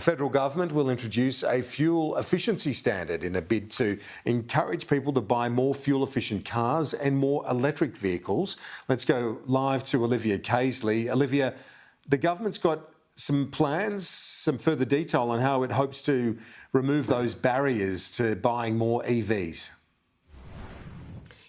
The federal government will introduce a fuel efficiency standard in a bid to encourage people to buy more fuel-efficient cars and more electric vehicles. Let's go live to Olivia Casely. Olivia, the government's got some plans, some further detail on how it hopes to remove those barriers to buying more EVs.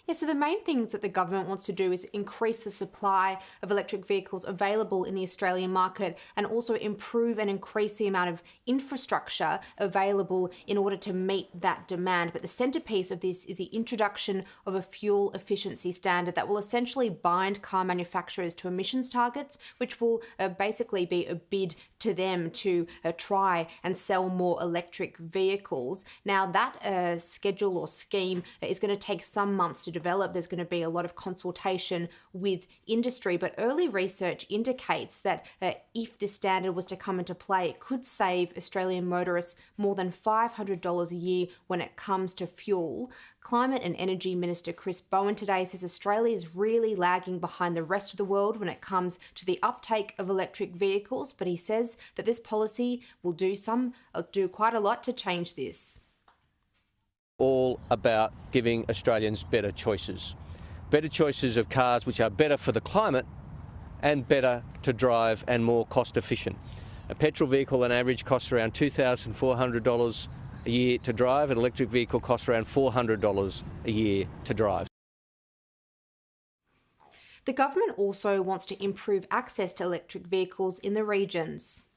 Yeah, so the main things that the government wants to do is increase the supply of electric vehicles available in the Australian market and also improve and increase the amount of infrastructure available in order to meet that demand. But the centrepiece of this is the introduction of a fuel efficiency standard that will essentially bind car manufacturers to emissions targets, which will basically be a bid to them to try and sell more electric vehicles. Now, that schedule or scheme is going to take some months to develop. There's going to be a lot of consultation with industry, but early research indicates that if this standard was to come into play, it could save Australian motorists more than $500 a year when it comes to fuel. Climate and Energy Minister Chris Bowen today says Australia is really lagging behind the rest of the world when it comes to the uptake of electric vehicles, but he says that this policy will do quite a lot to change this. All about giving Australians better choices of cars which are better for the climate and better to drive and more cost efficient. A petrol vehicle on average costs around $2,400 a year to drive. An electric vehicle costs around $400 a year to drive. The government also wants to improve access to electric vehicles in the regions.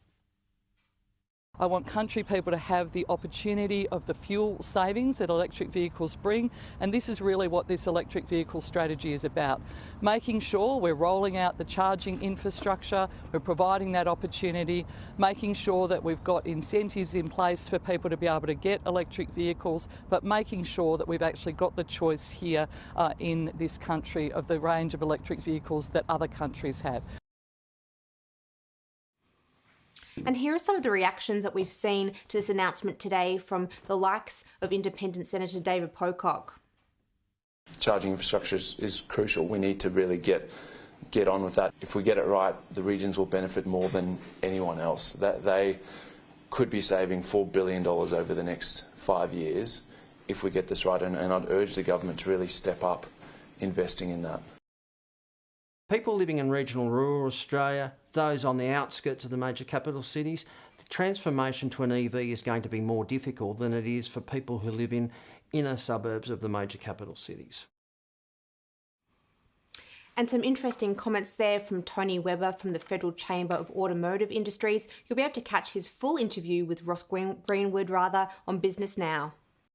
I want country people to have the opportunity of the fuel savings that electric vehicles bring, and this is really what this electric vehicle strategy is about. Making sure we're rolling out the charging infrastructure, we're providing that opportunity, making sure that we've got incentives in place for people to be able to get electric vehicles, but making sure that we've actually got the choice here in this country of the range of electric vehicles that other countries have. And here are some of the reactions that we've seen to this announcement today from the likes of Independent Senator David Pocock. Charging infrastructure is crucial. We need to really get on with that. If we get it right, the regions will benefit more than anyone else. That they could be saving $4 billion over the next 5 years if we get this right, and I'd urge the government to really step up investing in that. People living in regional rural Australia, those on the outskirts of the major capital cities, the transformation to an EV is going to be more difficult than it is for people who live in inner suburbs of the major capital cities. And some interesting comments there from Tony Webber from the Federal Chamber of Automotive Industries. You'll be able to catch his full interview with Ross Greenwood on Business Now.